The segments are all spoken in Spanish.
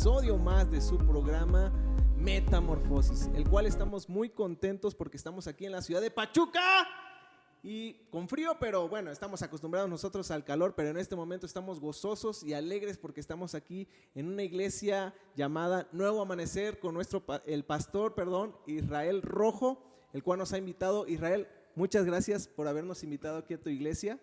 episodio más de su programa Metamorfosis, el cual estamos muy contentos porque estamos aquí en la ciudad de Pachuca y con frío, pero bueno, estamos acostumbrados nosotros al calor, pero en este momento estamos gozosos y alegres porque estamos aquí en una iglesia llamada Nuevo Amanecer con el pastor Israel Rojo, el cual nos ha invitado. Israel, muchas gracias por habernos invitado aquí a tu iglesia.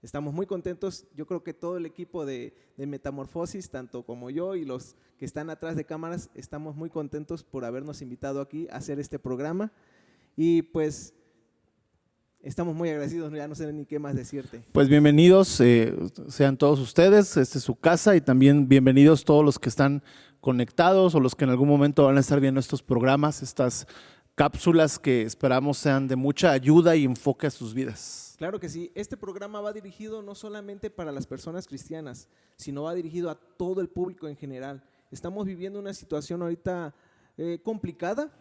Estamos muy contentos, yo creo que todo el equipo de Metamorfosis, tanto como yo y los que están atrás de cámaras, estamos muy contentos por habernos invitado aquí a hacer este programa y pues estamos muy agradecidos, ya no sé ni qué más decirte. Pues bienvenidos sean todos ustedes, esta es su casa y también bienvenidos todos los que están conectados o los que en algún momento van a estar viendo estos programas, estas cápsulas que esperamos sean de mucha ayuda y enfoque a sus vidas. Claro que sí, este programa va dirigido no solamente para las personas cristianas, sino va dirigido a todo el público en general. Estamos viviendo una situación ahorita complicada,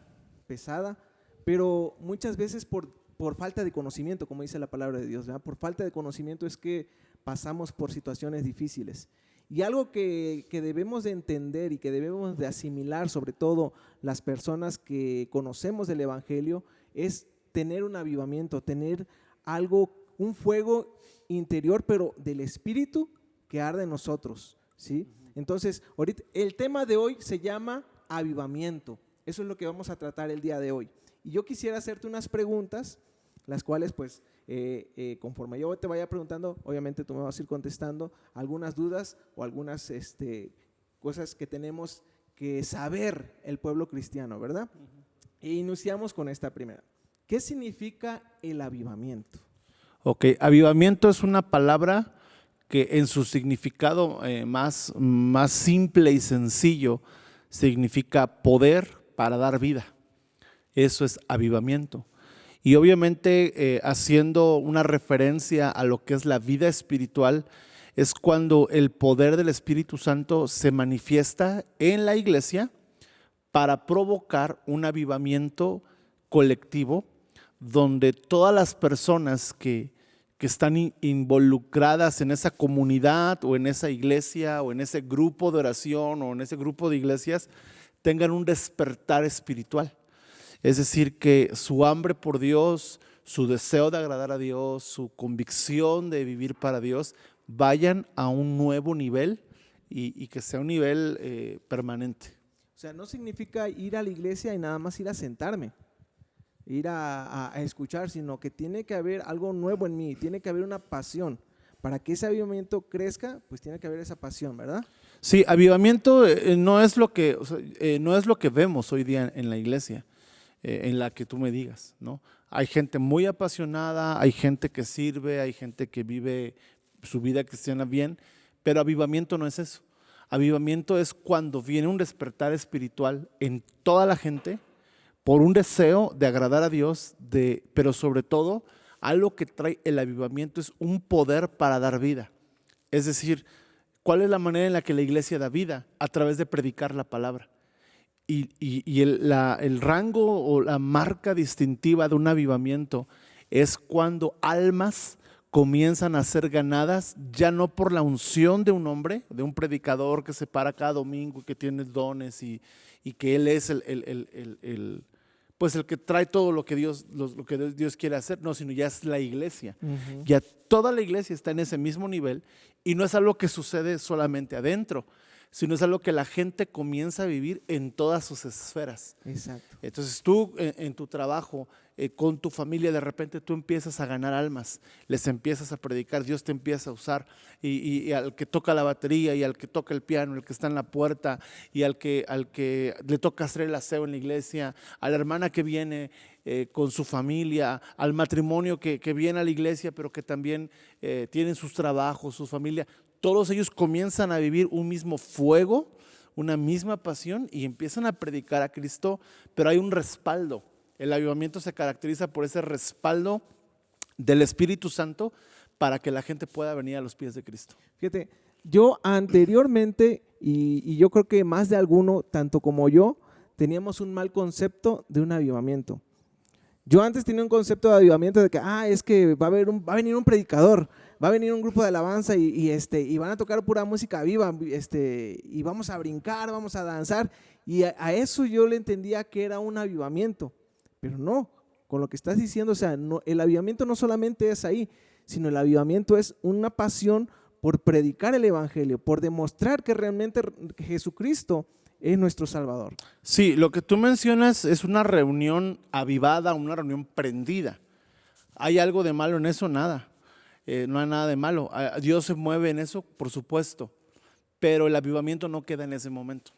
pesada, pero muchas veces por falta de conocimiento, como dice la palabra de Dios, ¿verdad? Por falta de conocimiento es que pasamos por situaciones difíciles. Y algo que debemos de entender y que debemos de asimilar, sobre todo las personas que conocemos del Evangelio, es tener un avivamiento, tener algo, un fuego interior, pero del Espíritu que arde en nosotros, ¿sí? Entonces, ahorita el tema de hoy se llama avivamiento. Eso es lo que vamos a tratar el día de hoy. Y yo quisiera hacerte unas preguntas, las cuales pues conforme yo te vaya preguntando, obviamente tú me vas a ir contestando algunas dudas o algunas cosas que tenemos que saber el pueblo cristiano, ¿verdad? E iniciamos con esta primera. ¿Qué significa el avivamiento? Ok, avivamiento es una palabra que en su significado más simple y sencillo significa poder para dar vida. Eso es avivamiento. Y obviamente haciendo una referencia a lo que es la vida espiritual, es cuando el poder del Espíritu Santo se manifiesta en la iglesia para provocar un avivamiento colectivo donde todas las personas que están involucradas en esa comunidad o en esa iglesia o en ese grupo de oración o en ese grupo de iglesias tengan un despertar espiritual. Es decir, que su hambre por Dios, su deseo de agradar a Dios, su convicción de vivir para Dios, vayan a un nuevo nivel y que sea un nivel permanente. O sea, no significa ir a la iglesia y nada más ir a sentarme, ir a escuchar, sino que tiene que haber algo nuevo en mí, tiene que haber una pasión. Para que ese avivamiento crezca, pues tiene que haber esa pasión, ¿verdad? Sí, avivamiento no es lo que vemos hoy día en la iglesia. En la que tú me digas, ¿no? Hay gente muy apasionada, hay gente que sirve, hay gente que vive su vida cristiana bien, pero avivamiento no es eso. Avivamiento es cuando viene un despertar espiritual en toda la gente por un deseo de agradar a Dios, pero sobre todo algo que trae el avivamiento es un poder para dar vida. Es decir, ¿cuál es la manera en la que la iglesia da vida? A través de predicar la palabra. Y el rango o la marca distintiva de un avivamiento es cuando almas comienzan a ser ganadas ya no por la unción de un hombre, de un predicador que se para cada domingo y que tiene dones y que él es el que trae todo lo que Dios quiere hacer, no, sino ya es la iglesia. Ya toda la iglesia está en ese mismo nivel y no es algo que sucede solamente adentro, sino es algo que la gente comienza a vivir en todas sus esferas. Exacto. Entonces tú en tu trabajo, con tu familia, de repente tú empiezas a ganar almas, les empiezas a predicar, Dios te empieza a usar y al que toca la batería y al que toca el piano, el que está en la puerta y al que le toca hacer el aseo en la iglesia, a la hermana que viene con su familia, al matrimonio que viene a la iglesia pero que también tienen sus trabajos, su familia. Todos ellos comienzan a vivir un mismo fuego, una misma pasión y empiezan a predicar a Cristo, pero hay un respaldo. El avivamiento se caracteriza por ese respaldo del Espíritu Santo para que la gente pueda venir a los pies de Cristo. Fíjate, yo anteriormente, y yo creo que más de alguno, tanto como yo, teníamos un mal concepto de un avivamiento. Yo antes tenía un concepto de avivamiento de que, es que va a venir un predicador, va a venir un grupo de alabanza y van a tocar pura música viva, y vamos a brincar, vamos a danzar, y a eso yo le entendía que era un avivamiento, pero no, con lo que estás diciendo, o sea, no, el avivamiento no solamente es ahí, sino el avivamiento es una pasión por predicar el evangelio, por demostrar que realmente Jesucristo es nuestro Salvador. Sí, lo que tú mencionas es una reunión avivada, una reunión prendida. ¿Hay algo de malo en eso? Nada. No hay nada de malo. Dios se mueve en eso, por supuesto, pero el avivamiento no queda en ese momento.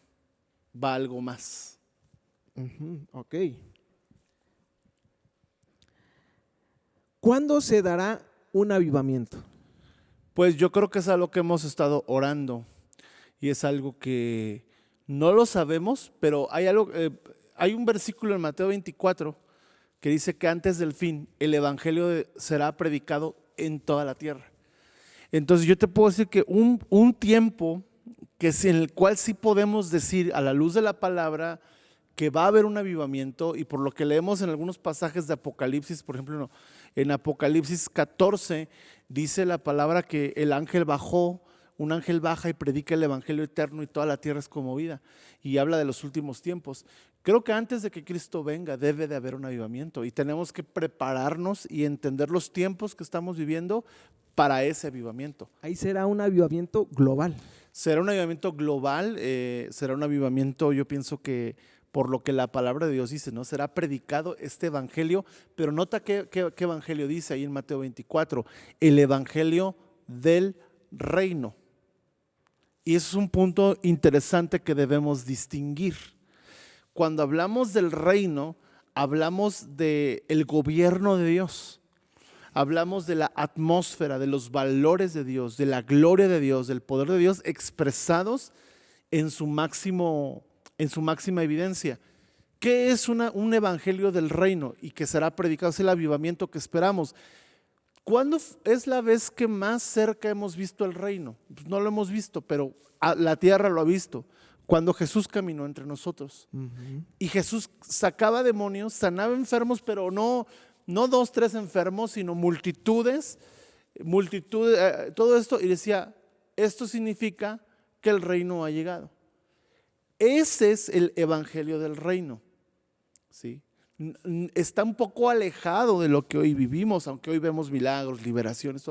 Va algo más. Ok. ¿Cuándo se dará un avivamiento? Pues yo creo que es algo que hemos estado orando y es algo que no lo sabemos, pero hay un versículo en Mateo 24 que dice que antes del fin el evangelio será predicado en toda la tierra. Entonces yo te puedo decir que un tiempo en el cual sí podemos decir a la luz de la palabra que va a haber un avivamiento, y por lo que leemos en algunos pasajes de Apocalipsis, por ejemplo, en Apocalipsis 14 dice la palabra que el ángel bajó, un ángel baja y predica el evangelio eterno y toda la tierra es conmovida, y habla de los últimos tiempos. Creo que antes de que Cristo venga debe de haber un avivamiento y tenemos que prepararnos y entender los tiempos que estamos viviendo para ese avivamiento. Ahí será un avivamiento global. Será un avivamiento global, será un avivamiento, yo pienso que por lo que la palabra de Dios dice, ¿no? Será predicado este evangelio, pero nota qué evangelio dice ahí en Mateo 24, el evangelio del reino. Y eso es un punto interesante que debemos distinguir. Cuando hablamos del reino, hablamos del gobierno de Dios. Hablamos de la atmósfera, de los valores de Dios, de la gloria de Dios, del poder de Dios expresados en su máxima evidencia. ¿Qué es un evangelio del reino y que será predicado? Es el avivamiento que esperamos. ¿Cuándo es la vez que más cerca hemos visto el reino? Pues no lo hemos visto, pero la tierra lo ha visto. Cuando Jesús caminó entre nosotros. Y Jesús sacaba demonios, sanaba enfermos, pero no 2, 3 enfermos, sino multitudes, todo esto, y decía, esto significa que el reino ha llegado. Ese es el evangelio del reino, ¿sí? Está un poco alejado de lo que hoy vivimos, aunque hoy vemos milagros, liberaciones,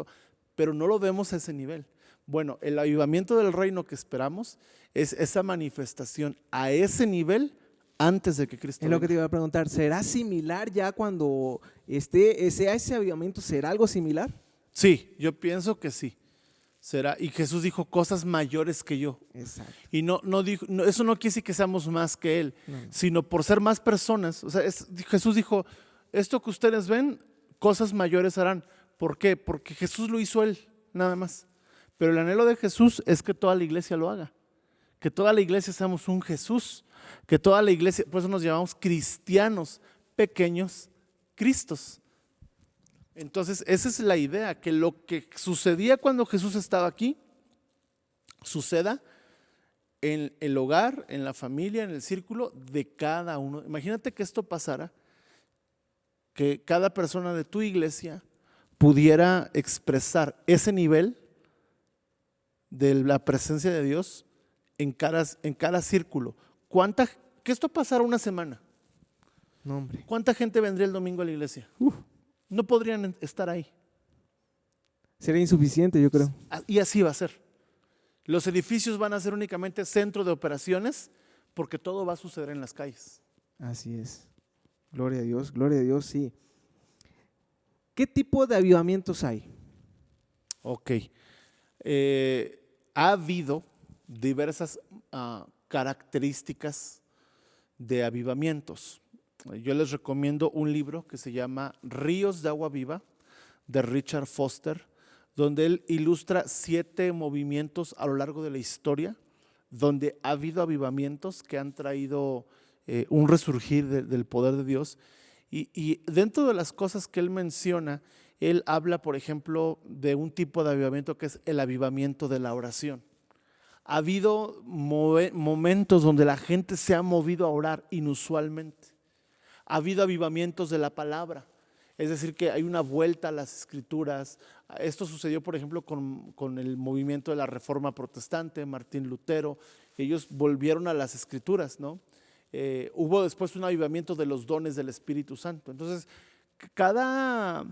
pero no lo vemos a ese nivel. Bueno, el avivamiento del reino que esperamos es esa manifestación a ese nivel antes de que Cristo venga. Es lo que te iba a preguntar, ¿será similar ya cuando sea ese avivamiento? ¿Será algo similar? Sí, yo pienso que sí. Será, y Jesús dijo cosas mayores que yo. Exacto. Y no dijo, eso no quiere decir que seamos más que Él, sino por ser más personas. O sea, Jesús dijo, esto que ustedes ven, cosas mayores harán. ¿Por qué? Porque Jesús lo hizo Él, nada más. Pero el anhelo de Jesús es que toda la iglesia lo haga. Que toda la iglesia seamos un Jesús. Que toda la iglesia, por eso nos llamamos cristianos, pequeños Cristos. Entonces, esa es la idea, que lo que sucedía cuando Jesús estaba aquí, suceda en el hogar, en la familia, en el círculo de cada uno. Imagínate que esto pasara, que cada persona de tu iglesia pudiera expresar ese nivel de la presencia de Dios en cada círculo. Que esto pasara una semana. No, hombre. ¿Cuánta gente vendría el domingo a la iglesia? No podrían estar ahí. Sería insuficiente, yo creo. Y así va a ser. Los edificios van a ser únicamente centro de operaciones porque todo va a suceder en las calles. Así es. Gloria a Dios, sí. ¿Qué tipo de avivamientos hay? Ok. Ha habido diversas características de avivamientos. Yo les recomiendo un libro que se llama Ríos de Agua Viva, de Richard Foster, donde él ilustra 7 movimientos a lo largo de la historia, donde ha habido avivamientos que han traído un resurgir del poder de Dios. Y dentro de las cosas que él menciona, él habla, por ejemplo, de un tipo de avivamiento que es el avivamiento de la oración. Ha habido momentos donde la gente se ha movido a orar inusualmente. Ha habido avivamientos de la palabra, es decir, que hay una vuelta a las escrituras, Esto sucedió, por ejemplo, con el movimiento de la Reforma Protestante, Martín Lutero. Ellos volvieron a las Escrituras, ¿no? Hubo después un avivamiento de los dones del Espíritu Santo. Entonces, cada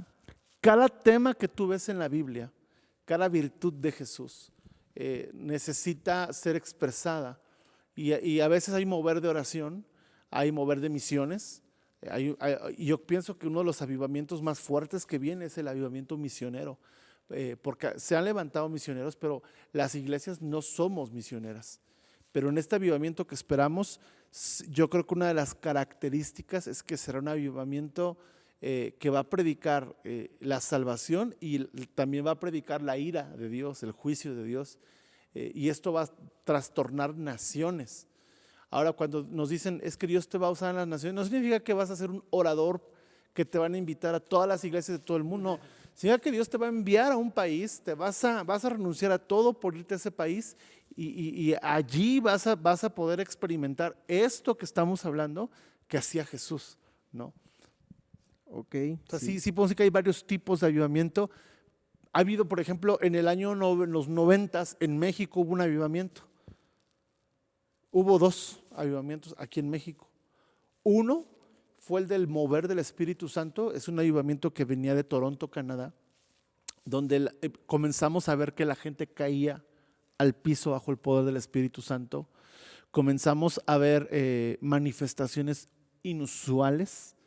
tema que tú ves en la Biblia, cada virtud de Jesús, necesita ser expresada. Y a veces hay mover de oración, hay mover de misiones. Y yo pienso que uno de los avivamientos más fuertes que viene es el avivamiento misionero, porque se han levantado misioneros, pero las iglesias no somos misioneras. Pero en este avivamiento que esperamos, yo creo que una de las características es que será un avivamiento que va a predicar la salvación y también va a predicar la ira de Dios, el juicio de Dios. Y esto va a trastornar naciones. Ahora, cuando nos dicen es que Dios te va a usar en las naciones, no significa que vas a ser un orador que te van a invitar a todas las iglesias de todo el mundo. No, significa que Dios te va a enviar a un país, vas a renunciar a todo por irte a ese país y allí vas a poder experimentar esto que estamos hablando que hacía Jesús, ¿no? Ok. O sea, sí podemos decir que hay varios tipos de avivamiento. Ha habido, por ejemplo, en el año, en los 90s, en México hubo un avivamiento. Hubo 2 avivamientos aquí en México. Uno fue el del mover del Espíritu Santo, es un avivamiento que venía de Toronto, Canadá, donde comenzamos a ver que la gente caía al piso bajo el poder del Espíritu Santo. Comenzamos a ver manifestaciones inusuales,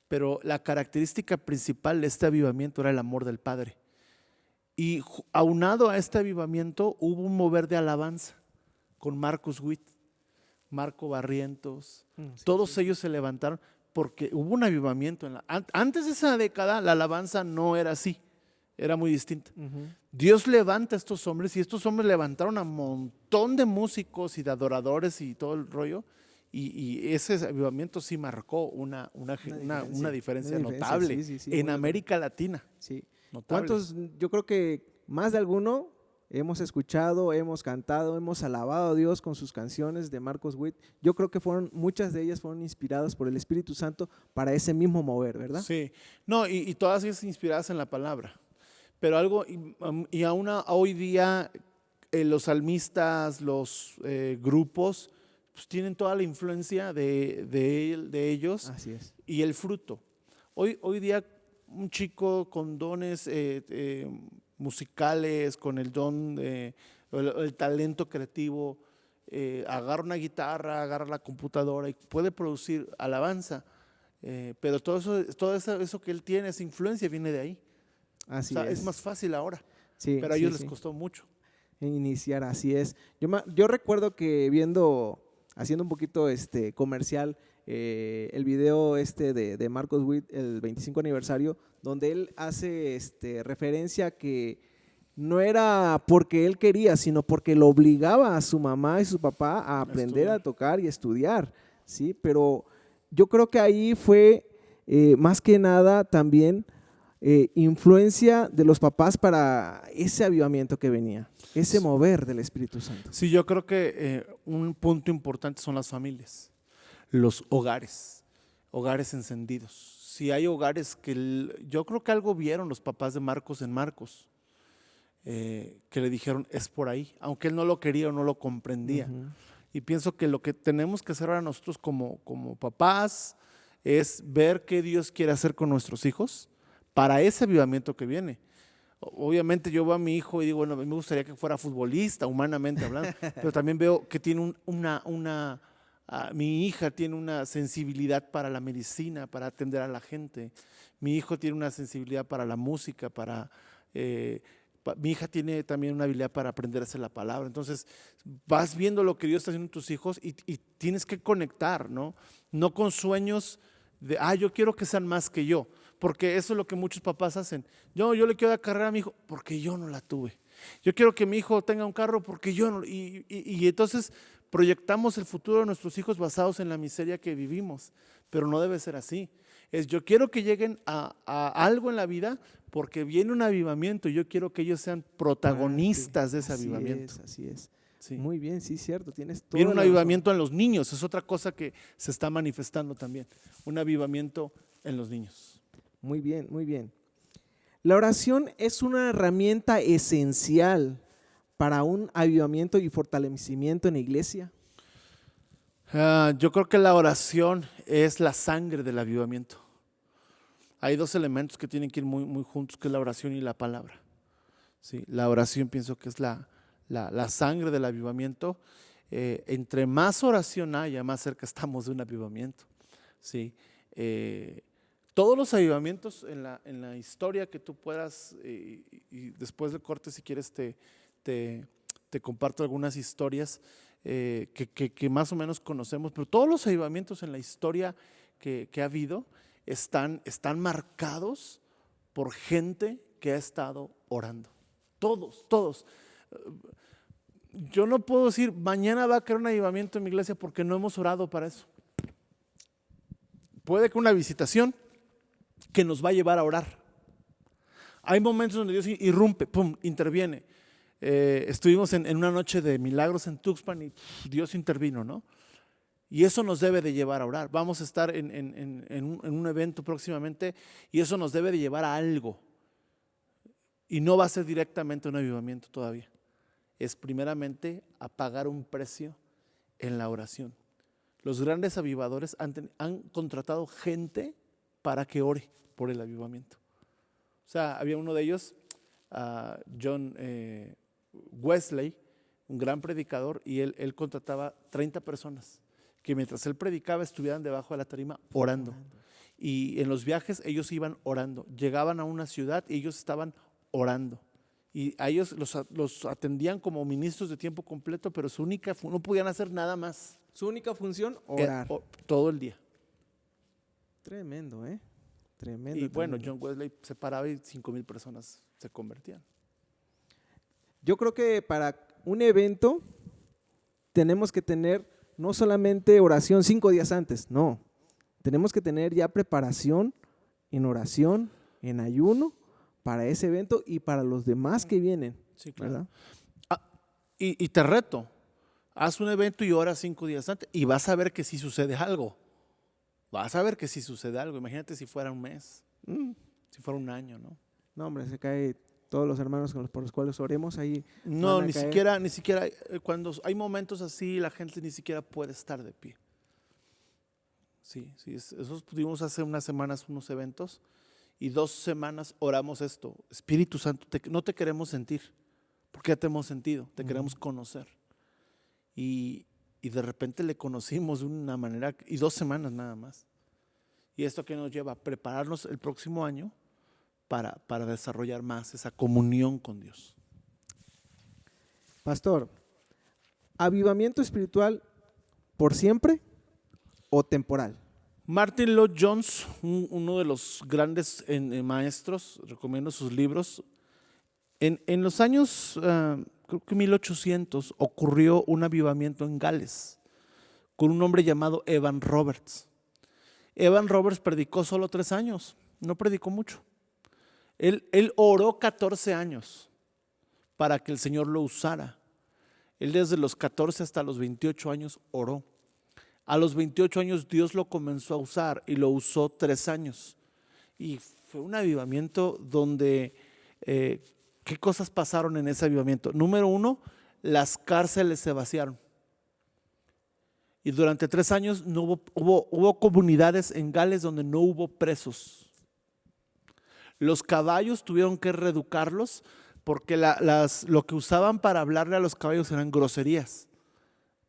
pero la característica principal de este avivamiento era el amor del Padre. Y aunado a este avivamiento hubo un mover de alabanza con Marcos Witt, Marco Barrientos, todos ellos se levantaron porque hubo un avivamiento. Antes de esa década la alabanza no era así, era muy distinta. Dios levanta a estos hombres y estos hombres levantaron a un montón de músicos y de adoradores y todo el rollo. Y ese avivamiento sí marcó una diferencia notable en América Latina. Sí. Notable. ¿Cuántos? Yo creo que más de alguno hemos escuchado, hemos cantado, hemos alabado a Dios con sus canciones de Marcos Witt. Yo creo que muchas de ellas fueron inspiradas por el Espíritu Santo para ese mismo mover, ¿verdad? Sí, no, y todas ellas inspiradas en la palabra. Pero algo, y aún hoy día los salmistas, los grupos, pues tienen toda la influencia de ellos. Así es. Y el fruto. Hoy día un chico con dones musicales, con el don, el talento creativo, agarra una guitarra, agarra la computadora y puede producir alabanza, pero todo eso que él tiene, esa influencia viene de ahí. Así es más fácil ahora, sí, pero a ellos les costó mucho. Iniciar, así es. Yo recuerdo que haciendo un poquito comercial, el video de Marcos Witt, el 25 aniversario, donde él hace referencia que no era porque él quería, sino porque lo obligaba a su mamá y su papá a aprender a tocar y estudiar, ¿sí? Pero yo creo que ahí fue más que nada también influencia de los papás para ese avivamiento que venía, ese mover del Espíritu Santo. Sí, yo creo que un punto importante son las familias, los hogares encendidos. Si hay hogares yo creo que algo vieron los papás de Marcos en Marcos, que le dijeron es por ahí, aunque él no lo quería o no lo comprendía. Y pienso que lo que tenemos que hacer ahora nosotros como papás es ver qué Dios quiere hacer con nuestros hijos para ese avivamiento que viene. Obviamente yo veo a mi hijo y digo, bueno, a mí me gustaría que fuera futbolista, humanamente hablando, pero también veo que tiene mi hija tiene una sensibilidad para la medicina, para atender a la gente. Mi hijo tiene una sensibilidad para la música, mi hija tiene también una habilidad para aprender a hacer la palabra. Entonces vas viendo lo que Dios está haciendo en tus hijos y tienes que conectar, ¿no? No con sueños de, yo quiero que sean más que yo. Porque eso es lo que muchos papás hacen. Yo le quiero dar carrera a mi hijo porque yo no la tuve. Yo quiero que mi hijo tenga un carro porque yo no. Y entonces proyectamos el futuro de nuestros hijos basados en la miseria que vivimos. Pero no debe ser así. Yo quiero que lleguen a algo en la vida porque viene un avivamiento y yo quiero que ellos sean protagonistas de ese avivamiento. Así es. Sí. Muy bien, sí, cierto. Tienes todo. Viene un avivamiento en los niños. Es otra cosa que se está manifestando también. Un avivamiento en los niños. Muy bien, muy bien. La oración es una herramienta esencial para un avivamiento y fortalecimiento en la iglesia. Yo creo que la oración es la sangre del avivamiento. Hay dos elementos que tienen que ir muy, muy juntos, que es la oración y la palabra. Sí, la oración pienso que es la sangre del avivamiento. Entre más oración haya, más cerca estamos de un avivamiento. Sí. Todos los avivamientos en la historia que tú puedas, y después del corte si quieres te comparto algunas historias que más o menos conocemos, pero todos los avivamientos en la historia que ha habido están marcados por gente que ha estado orando. Todos. Yo no puedo decir, mañana va a caer un avivamiento en mi iglesia porque no hemos orado para eso. Puede que una visitación que nos va a llevar a orar. Hay momentos donde Dios irrumpe, pum, interviene. Estuvimos en una noche de milagros en Tuxpan y Dios intervino, ¿no? Y eso nos debe de llevar a orar. Vamos a estar en un evento próximamente y eso nos debe de llevar a algo. Y no va a ser directamente un avivamiento todavía. Es primeramente a pagar un precio en la oración. Los grandes avivadores han contratado gente para que ore por el avivamiento. O sea, había uno de ellos, John Wesley, un gran predicador, y él contrataba 30 personas que mientras él predicaba estuvieran debajo de la tarima orando. Y en los viajes ellos iban orando. Llegaban a una ciudad y ellos estaban orando. Y a ellos los atendían como ministros de tiempo completo, pero no podían hacer nada más. Su única función, orar. Todo el día. Tremendo, ¿eh? Tremendo. Y bueno, tremendo. John Wesley se paraba y 5,000 personas se convertían. Yo creo que para un evento tenemos que tener no solamente oración 5 días antes, no. Tenemos que tener ya preparación en oración, en ayuno para ese evento y para los demás que vienen. Sí, claro. ¿Verdad? Y te reto, haz un evento y ora 5 días antes y vas a ver que sí sucede algo. Vas a ver que sí sucede algo. Imagínate si fuera un mes, si fuera un año, ¿no? No, hombre, se cae todos los hermanos por los cuales oremos ahí. No, ni caer. siquiera, cuando hay momentos así, la gente ni siquiera puede estar de pie. Sí, esos pudimos hace unas semanas unos eventos y 2 semanas oramos esto. Espíritu Santo, no te queremos sentir, porque ya te hemos sentido, te queremos conocer. Y de repente le conocimos de una manera, y 2 semanas nada más. Y esto que nos lleva a prepararnos el próximo año para desarrollar más esa comunión con Dios. Pastor, ¿avivamiento espiritual por siempre o temporal? Martin Lloyd Jones, uno de los grandes maestros, recomiendo sus libros. En los años, creo que 1800, ocurrió un avivamiento en Gales con un hombre llamado Evan Roberts. Evan Roberts predicó solo 3 años, no predicó mucho. Él oró 14 años para que el Señor lo usara. Él desde los 14 hasta los 28 años oró. A los 28 años Dios lo comenzó a usar y lo usó 3 años. Y fue un avivamiento donde, ¿qué cosas pasaron en ese avivamiento? Número 1, las cárceles se vaciaron. Y durante 3 años no hubo comunidades en Gales donde no hubo presos. Los caballos tuvieron que reeducarlos porque lo que usaban para hablarle a los caballos eran groserías.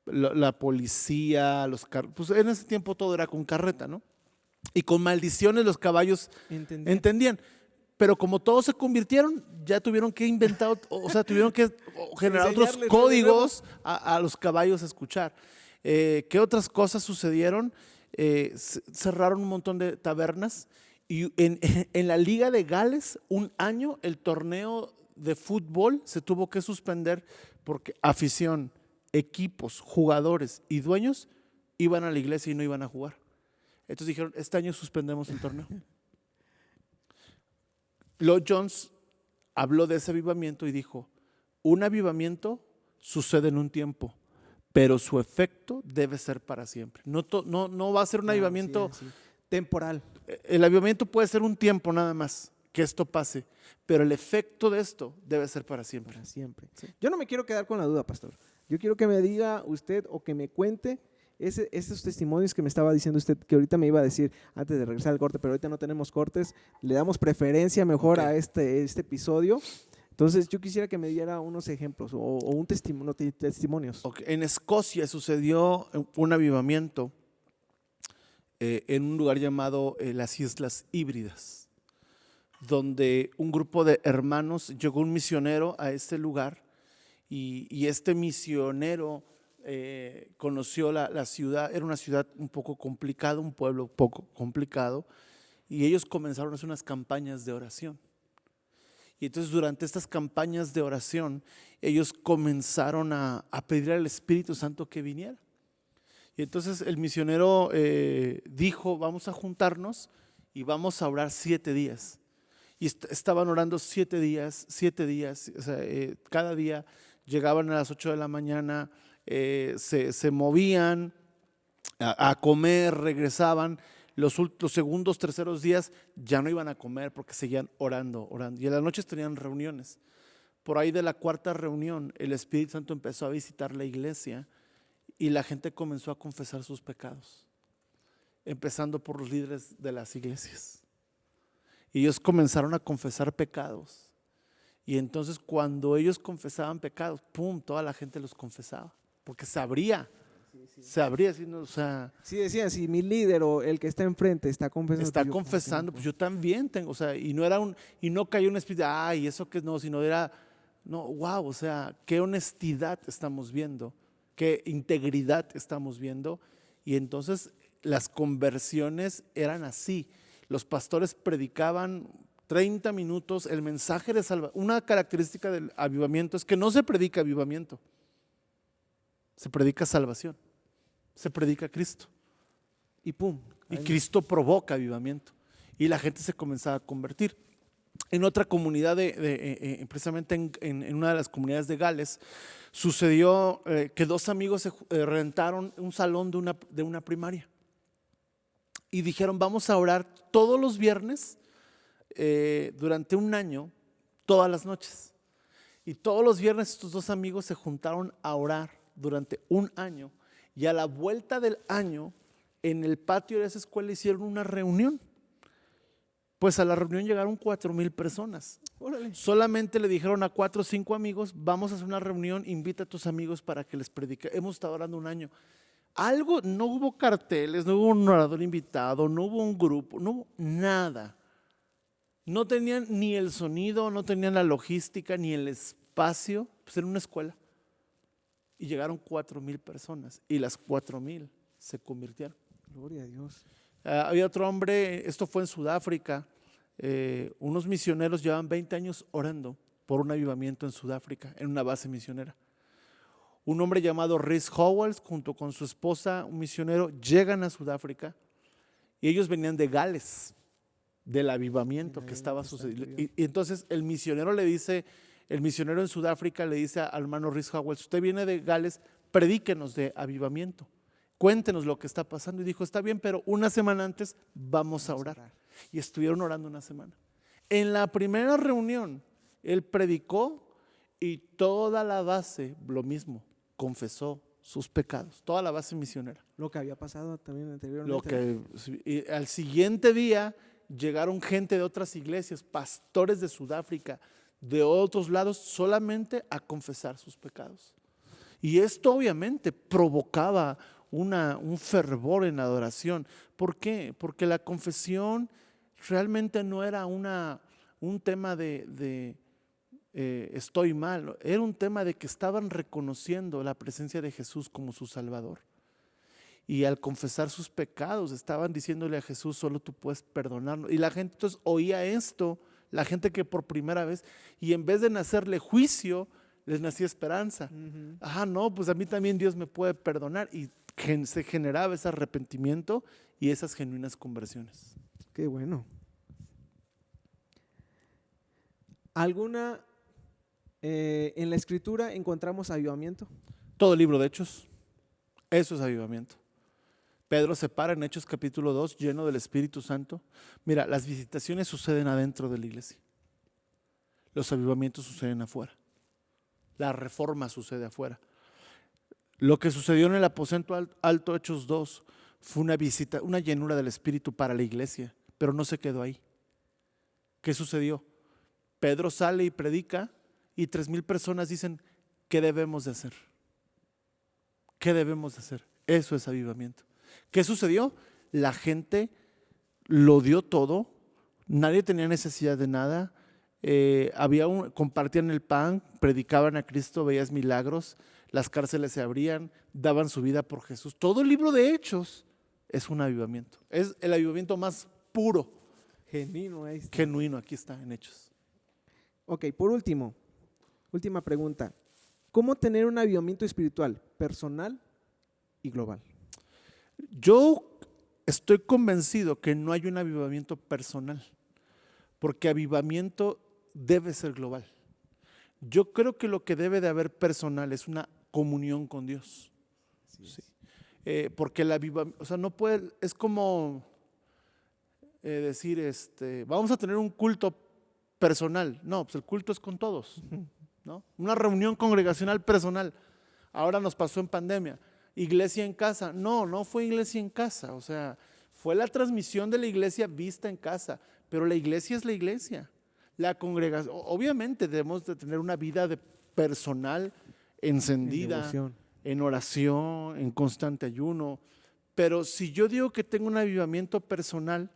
La policía, pues en ese tiempo todo era con carreta, ¿no? Y con maldiciones los caballos entendían. Pero como todos se convirtieron, ya tuvieron que inventar, o sea, tuvieron que generar otros códigos a los caballos a escuchar. ¿Qué otras cosas sucedieron? Cerraron un montón de tabernas. Y en la Liga de Gales, un año, el torneo de fútbol se tuvo que suspender porque afición, equipos, jugadores y dueños iban a la iglesia y no iban a jugar. Entonces dijeron, este año suspendemos el torneo. Lloyd Jones habló de ese avivamiento y dijo, un avivamiento sucede en un tiempo, pero su efecto debe ser para siempre. No va a ser un avivamiento sí. Temporal. El avivamiento puede ser un tiempo nada más, que esto pase, pero el efecto de esto debe ser para siempre. Para siempre. Sí. Yo no me quiero quedar con la duda, pastor. Yo quiero que me diga usted o que me cuente esos testimonios que me estaba diciendo usted, que ahorita me iba a decir antes de regresar al corte, pero ahorita no tenemos cortes, le damos preferencia mejor a este episodio. Entonces yo quisiera que me diera unos ejemplos o un testimonio, testimonios. Okay. En Escocia sucedió un avivamiento en un lugar llamado las Islas Híbridas, donde un grupo de hermanos, llegó un misionero a este lugar y este misionero conoció la ciudad. Era una ciudad un poco complicada, un pueblo poco complicado, y ellos comenzaron a hacer unas campañas de oración. Y entonces durante estas campañas de oración, ellos comenzaron a pedir al Espíritu Santo que viniera. Y entonces el misionero dijo, vamos a juntarnos y vamos a orar 7 días. Y estaban orando 7 días, o sea, cada día llegaban a las 8 de la mañana, se movían a comer, regresaban. Los segundos, terceros días ya no iban a comer porque seguían orando. Y en las noches tenían reuniones. Por ahí de la 4ª reunión, el Espíritu Santo empezó a visitar la iglesia y la gente comenzó a confesar sus pecados, empezando por los líderes de las iglesias. Y ellos comenzaron a confesar pecados. Y entonces cuando ellos confesaban pecados, ¡pum!, toda la gente los confesaba, porque se abría. Se abría, o sea, Sí, decía, si mi líder o el que está enfrente está confesando. está confesando, pues yo también tengo, o sea, y no cayó un espíritu, ay, eso que no, sino era, no, wow, o sea, qué honestidad estamos viendo, qué integridad estamos viendo. Y entonces las conversiones eran así. Los pastores predicaban 30 minutos el mensaje de salvación. Una característica del avivamiento es que no se predica avivamiento, se predica salvación, se predica Cristo. Y pum. Y Cristo provoca avivamiento. Y la gente se comenzaba a convertir. En otra comunidad, precisamente en una de las comunidades de Gales, sucedió que 2 amigos rentaron un salón de una primaria. Y dijeron, vamos a orar todos los viernes durante un año, todas las noches. Y todos los viernes estos 2 amigos se juntaron a orar durante un año. Y a la vuelta del año, en el patio de esa escuela hicieron una reunión. Pues a la reunión llegaron 4,000 personas. Órale. Solamente le dijeron a 4 o 5 amigos, vamos a hacer una reunión, invita a tus amigos para que les predique. Hemos estado orando un año. Algo, no hubo carteles, no hubo un orador invitado, no hubo un grupo, no hubo nada. No tenían ni el sonido, no tenían la logística, ni el espacio. Pues era una escuela. Y llegaron 4,000 personas y las 4,000 se convirtieron. Gloria a Dios. Había otro hombre, esto fue en Sudáfrica, unos misioneros llevaban 20 años orando por un avivamiento en Sudáfrica, en una base misionera. Un hombre llamado Rhys Howells, junto con su esposa, un misionero, llegan a Sudáfrica y ellos venían de Gales, del avivamiento que estaba sucediendo. Y entonces el misionero en Sudáfrica le dice al hermano Rhys Howells, usted viene de Gales, predíquenos de avivamiento. Cuéntenos lo que está pasando. Y dijo, está bien, pero una semana antes vamos a orar. Y estuvieron orando una semana. En la primera reunión, él predicó y toda la base, lo mismo, confesó sus pecados. Toda la base misionera. Lo que había pasado también anteriormente. Y al siguiente día llegaron gente de otras iglesias, pastores de Sudáfrica, de otros lados, solamente a confesar sus pecados. Y esto obviamente provocaba un fervor en la adoración. ¿Por qué? Porque la confesión realmente no era un tema de estoy mal, era un tema de que estaban reconociendo la presencia de Jesús como su Salvador. Y al confesar sus pecados estaban diciéndole a Jesús, solo tú puedes perdonarnos. Y la gente entonces oía esto, la gente que por primera vez, y en vez de nacerle juicio, les nacía esperanza. No, pues a mí también Dios me puede perdonar. Y se generaba ese arrepentimiento y esas genuinas conversiones. Qué bueno. ¿Alguna en la Escritura encontramos avivamiento? Todo el libro de Hechos, eso es avivamiento. Pedro se para en Hechos capítulo 2, lleno del Espíritu Santo. Mira, las visitaciones suceden adentro de la iglesia. Los avivamientos suceden afuera. La reforma sucede afuera. Lo que sucedió en el aposento alto, Hechos 2, fue una visita, una llenura del Espíritu para la iglesia, pero no se quedó ahí. ¿Qué sucedió? Pedro sale y predica y 3,000 personas dicen, ¿qué debemos de hacer? ¿Qué debemos de hacer? Eso es avivamiento. ¿Qué sucedió? La gente lo dio todo, nadie tenía necesidad de nada, compartían el pan, predicaban a Cristo, veías milagros, las cárceles se abrían, daban su vida por Jesús. Todo el libro de Hechos es un avivamiento, es el avivamiento más puro, Genuino, ahí está. genuino, aquí está en Hechos. Ok, por último, última pregunta. ¿Cómo tener un avivamiento espiritual, personal y global? Yo estoy convencido que no hay un avivamiento personal, porque avivamiento debe ser global. Yo creo que lo que debe de haber personal es una comunión con Dios. Sí. Porque el avivamiento, o sea, no puede, es como decir, vamos a tener un culto personal. No, pues el culto es con todos, ¿no? Una reunión congregacional personal. Ahora nos pasó en pandemia. Iglesia en casa. No, no fue iglesia en casa. O sea, fue la transmisión de la iglesia vista en casa. Pero la iglesia es la iglesia. La congregación, obviamente debemos de tener una vida personal encendida, en oración, en constante ayuno. Pero si yo digo que tengo un avivamiento personal,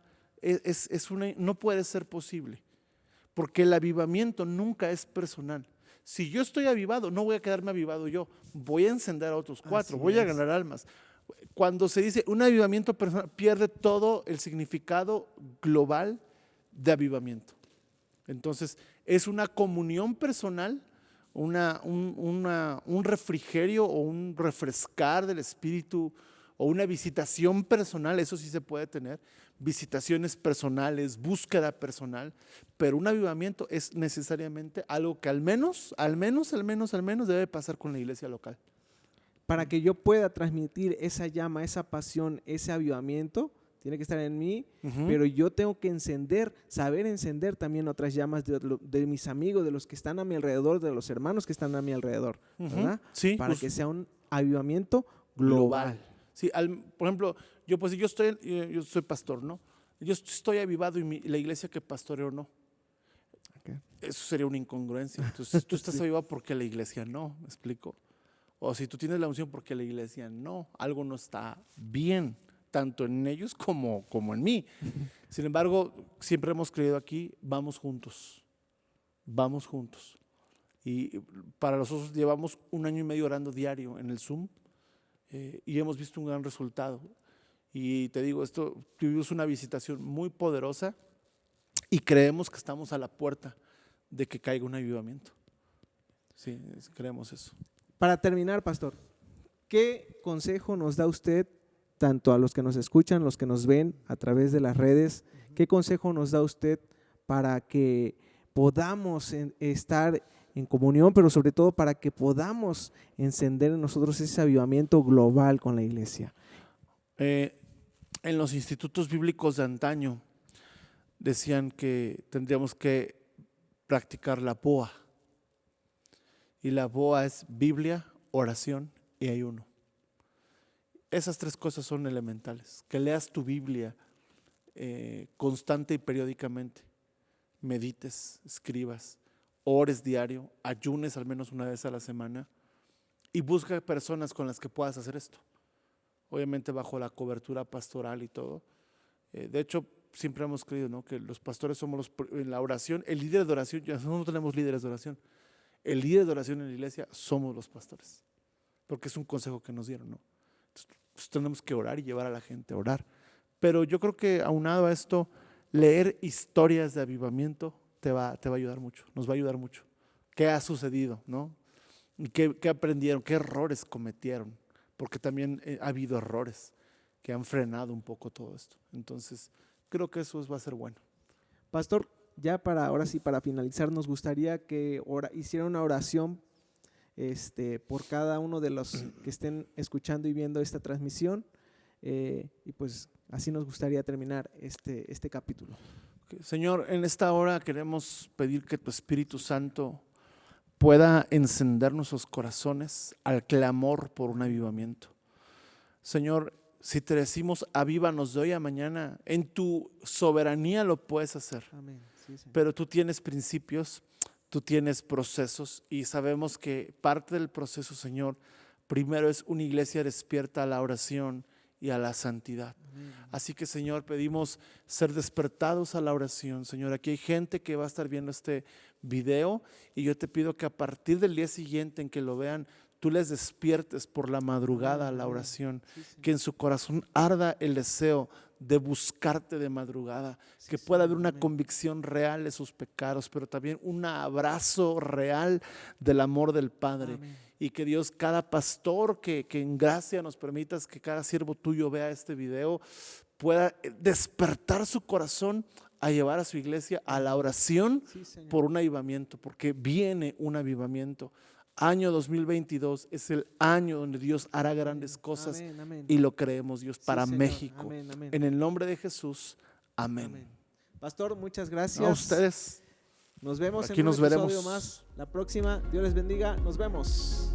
no puede ser posible. Porque el avivamiento nunca es personal. Si yo estoy avivado, no voy a quedarme avivado yo, voy a encender a otros 4, voy a ganar almas. Cuando se dice un avivamiento personal, pierde todo el significado global de avivamiento. Entonces, es una comunión personal, un refrigerio o un refrescar del espíritu o una visitación personal, eso sí se puede tener, visitaciones personales, búsqueda personal, pero un avivamiento es necesariamente algo que al menos debe pasar con la iglesia local. Para que yo pueda transmitir esa llama, esa pasión, ese avivamiento, tiene que estar en mí, pero yo tengo que saber encender también otras llamas de mis amigos, de los que están a mi alrededor, de los hermanos que están a mi alrededor, ¿verdad? Sí, para que sea un avivamiento global. Sí, por ejemplo, yo soy pastor, ¿no? Yo estoy avivado y la iglesia que pastoreo no. Okay. Eso sería una incongruencia. Entonces, tú estás avivado porque la iglesia no, ¿me explico? O si tú tienes la unción porque la iglesia no, algo no está bien, tanto en ellos como en mí. Sin embargo, siempre hemos creído aquí, vamos juntos. Y para nosotros llevamos 1 año y medio orando diario en el Zoom y hemos visto un gran resultado. Y te digo, tuvimos una visitación muy poderosa y creemos que estamos a la puerta de que caiga un avivamiento. Sí, creemos eso. Para terminar, pastor, ¿qué consejo nos da usted, tanto a los que nos escuchan, los que nos ven a través de las redes, qué consejo nos da usted para que podamos estar en comunión, pero sobre todo para que podamos encender en nosotros ese avivamiento global con la iglesia? En los institutos bíblicos de antaño decían que tendríamos que practicar la BOA. Y la BOA es Biblia, oración y ayuno. Esas 3 cosas son elementales. Que leas tu Biblia constante y periódicamente. Medites, escribas, ores diario, ayunes al menos una vez a la semana y busca personas con las que puedas hacer esto. Obviamente bajo la cobertura pastoral y todo. De hecho, siempre hemos creído, ¿no?, que los pastores somos en la oración, el líder de oración, ya no tenemos líderes de oración. El líder de oración en la iglesia somos los pastores, porque es un consejo que nos dieron, ¿no? Entonces, pues tenemos que orar y llevar a la gente a orar. Pero yo creo que aunado a esto, leer historias de avivamiento te va a ayudar mucho, nos va a ayudar mucho. ¿Qué ha sucedido, no? ¿Qué aprendieron? ¿Qué errores cometieron? Porque también ha habido errores que han frenado un poco todo esto. Entonces, creo que eso va a ser bueno. Pastor, ya ahora sí, para finalizar, nos gustaría que hiciera una oración por cada uno de los que estén escuchando y viendo esta transmisión. Y pues así nos gustaría terminar este capítulo. Señor, en esta hora queremos pedir que tu Espíritu Santo pueda encender nuestros corazones al clamor por un avivamiento. Señor, si te decimos avívanos de hoy a mañana, en tu soberanía lo puedes hacer. Amén. Sí, Señor. Pero tú tienes principios, tú tienes procesos y sabemos que parte del proceso, Señor, primero es una iglesia despierta a la oración y a la santidad. Amén. Así que, Señor, pedimos ser despertados a la oración. Señor, aquí hay gente que va a estar viendo este video y yo te pido que a partir del día siguiente en que lo vean, tú les despiertes por la madrugada a la oración, Sí, Señor. que en su corazón arda el deseo de buscarte de madrugada, Sí, que pueda haber Señor. una Amén. convicción real de sus pecados, pero también un abrazo real del amor del Padre. Amén. Y que Dios, cada pastor que en gracia nos permitas que cada siervo tuyo vea este video, pueda despertar su corazón a llevar a su iglesia a la oración Sí, Señor. por un avivamiento, porque viene un avivamiento. Año 2022 es el año donde Dios hará grandes cosas. Amén, amén. Y lo creemos, Dios, Sí, para Señor. México. Amén, amén. En el nombre de Jesús, amén. Amén. Pastor, muchas gracias. A ustedes. Nos vemos Aquí en un nos episodio veremos. más. La próxima. Dios les bendiga. Nos vemos.